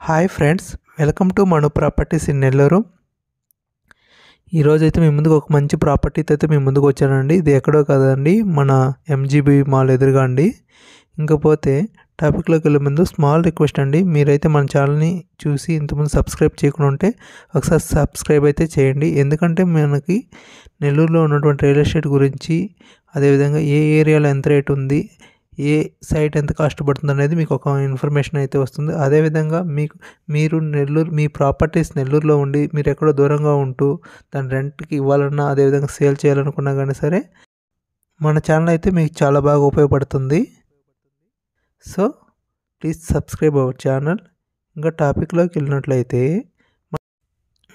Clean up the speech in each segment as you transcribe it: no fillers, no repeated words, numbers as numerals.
Hi friends, welcome to Manu properties in Nellore. ఈరోజైతే మీ ముందుకు ఒక మంచి ప్రాపర్టీతో అయితే మీ ముందుకు వచ్చానండి. ఇది ఎక్కడో కదండి, మన ఎంజీబీ మాల్ ఎదురుగా అండి. ఇంకపోతే టాపిక్లోకి వెళ్ళే ముందు స్మాల్ రిక్వెస్ట్ అండి, మీరైతే మన ఛానల్ని చూసి ఇంతకుముందు సబ్స్క్రైబ్ చేయకుండా ఉంటే ఒకసారి సబ్స్క్రైబ్ అయితే చేయండి. ఎందుకంటే మనకి నెల్లూరులో ఉన్నటువంటి రియల్ ఎస్టేట్ గురించి, అదేవిధంగా ఏ ఏరియాలో ఎంత రేట్ ఉంది, ఏ సైట్ ఎంత కాస్ట్ పడుతుంది అనేది మీకు ఒక ఇన్ఫర్మేషన్ అయితే వస్తుంది. అదేవిధంగా మీరు నెల్లూరు, మీ ప్రాపర్టీస్ నెల్లూరులో ఉండి మీరు ఎక్కడో దూరంగా ఉంటూ దాని రెంట్కి ఇవ్వాలన్నా, అదేవిధంగా సేల్ చేయాలనుకున్నా కానీ సరే మన ఛానల్ అయితే మీకు చాలా బాగా ఉపయోగపడుతుంది. So please subscribe our channel. ఇంకా టాపిక్లోకి వెళ్ళినట్లయితే,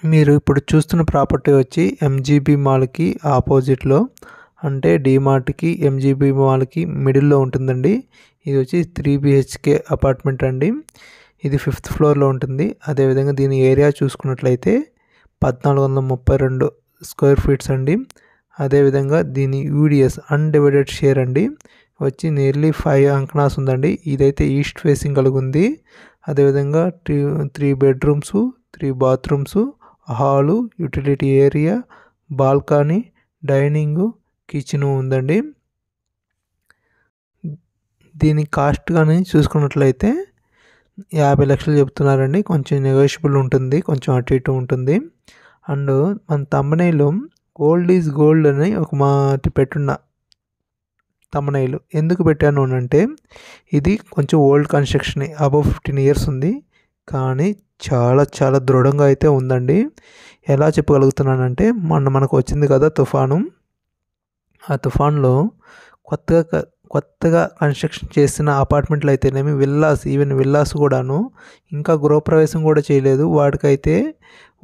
మీరు ఇప్పుడు చూస్తున్న ప్రాపర్టీ వచ్చి ఎంజీబీ మాల్కి ఆపోజిట్లో, అంటే డీమార్ట్కి ఎంజీబీ మాల్కి మిడిల్లో ఉంటుందండి. ఇది వచ్చి 3 BHK అపార్ట్మెంట్ అండి. ఇది 5th ఫ్లోర్లో ఉంటుంది. అదేవిధంగా దీని ఏరియా చూసుకున్నట్లయితే 1432 స్క్వేర్ ఫీట్స్ అండి. అదేవిధంగా దీని యూడిఎస్ అన్డివైడెడ్ షేర్ అండి వచ్చి నియర్లీ 5 అంకణాస్ ఉందండి. ఇదైతే ఈస్ట్ ఫేసింగ్ కలిగి ఉంది. అదేవిధంగా 3 bedrooms, 3 bathrooms, hall, utility area, balcony, dining, kitchen ఉందండి. దీని కాస్ట్ కానీ చూసుకున్నట్లయితే 50 లక్షలు చెప్తున్నారండి. కొంచెం నెగోషియబుల్ ఉంటుంది, కొంచెం అటు ఇటు ఉంటుంది. అండ్ మన తమ్మునైలో ఓల్డ్ ఈజ్ గోల్డ్ అని ఒక మాటి పెట్టున్న తమ్మునైలు ఎందుకు పెట్టాను అంటే, ఇది కొంచెం ఓల్డ్ కన్స్ట్రక్షన్, అబవ్ 15 ఇయర్స్ ఉంది, కానీ చాలా చాలా దృఢంగా అయితే ఉందండి. ఎలా చెప్పగలుగుతున్నానంటే, మనకు వచ్చింది కదా తుఫాను, ఆ తుఫాన్లో కొత్తగా కన్స్ట్రక్షన్ చేసిన అపార్ట్మెంట్లు అయితేనేమి, ఈవెన్ విల్లాస్ కూడాను ఇంకా గృహప్రవేశం కూడా చేయలేదు. వాటికైతే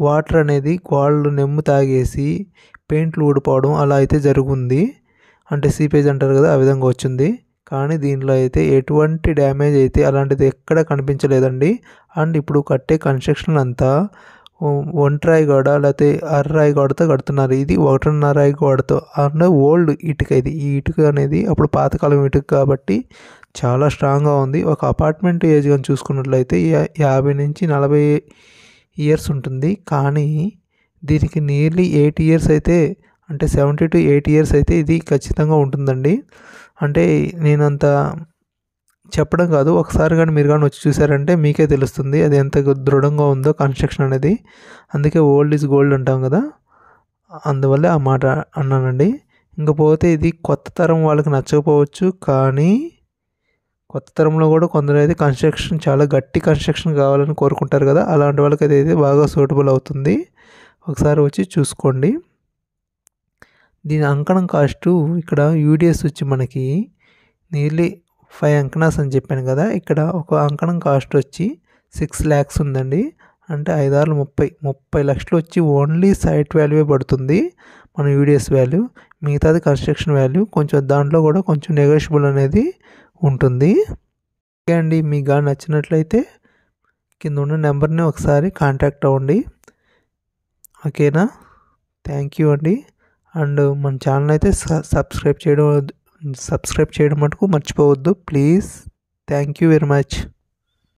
వాటర్ అనేది గోడలు నెమ్ము తాగేసి పెయింట్లు ఊడిపోవడం అలా అయితే జరుగుంది. అంటే సీపేజ్ అంటారు కదా, ఆ విధంగా వచ్చింది. కానీ దీనిలో అయితే ఎటువంటి డ్యామేజ్ అయితే అలాంటిది ఎక్కడ కనిపించలేదండి. అండ్ ఇప్పుడు కట్టే కన్స్ట్రక్షన్ అంతా ఒంటరాయి గోడ లేకపోతే అర్రాయి గోడతో కడుతున్నారు. ఇది 1.5 రాయి గోడతో, అండ్ ఓల్డ్ ఇటుక. ఇది ఈ ఇటుక అనేది అప్పుడు పాతకాలం ఇటుక కాబట్టి చాలా స్ట్రాంగ్గా ఉంది. ఒక అపార్ట్మెంట్ ఏజ్ కానీ చూసుకున్నట్లయితే 50 నుంచి 40 ఇయర్స్ ఉంటుంది. కానీ దీనికి నియర్లీ 8 ఇయర్స్ అయితే, అంటే 70 to 80 ఇయర్స్ అయితే ఇది ఖచ్చితంగా ఉంటుందండి. అంటే నేనంత చెప్పడం కాదు, ఒకసారి కానీ మీరు కానీ వచ్చి చూసారంటే మీకే తెలుస్తుంది అది ఎంత దృఢంగా ఉందో కన్స్ట్రక్షన్ అనేది. అందుకే ఓల్డ్ ఈజ్ గోల్డ్ అంటాం కదా, అందువల్లే ఆ మాట అన్నానండి. ఇంకపోతే ఇది కొత్త తరం వాళ్ళకి నచ్చకపోవచ్చు, కానీ కొత్త తరంలో కూడా కొందరు అయితే కన్స్ట్రక్షన్ చాలా గట్టి కన్స్ట్రక్షన్ కావాలని కోరుకుంటారు కదా, అలాంటి వాళ్ళకి అయితే బాగా సూటబుల్ అవుతుంది. ఒకసారి వచ్చి చూసుకోండి. దీని అంకణం కాస్ట్ ఇక్కడ యూడిఎస్ వచ్చి మనకి నియర్లీ 5 అంకణాస్ అని చెప్పాను కదా, ఇక్కడ ఒక అంకణం కాస్ట్ వచ్చి 6 lakhs ఉందండి. అంటే 5 30 లక్షలు వచ్చి ఓన్లీ సైట్ వాల్యూ పడుతుంది, మన యూడిఎస్ వాల్యూ. మిగతాది కన్స్ట్రక్షన్ వాల్యూ. కొంచెం దాంట్లో కూడా కొంచెం నెగోషియబుల్ అనేది ఉంటుంది. ఓకే అండి, మీకు కానీ నచ్చినట్లయితే కింద ఉన్న నెంబర్ని ఒకసారి కాంటాక్ట్ అవ్వండి. ఓకేనా? థ్యాంక్ యూ అండి. అండ్ మన ఛానల్ అయితే సబ్స్క్రైబ్ చేయడం మటుకు మర్చిపోవద్దు please. Thank you very much.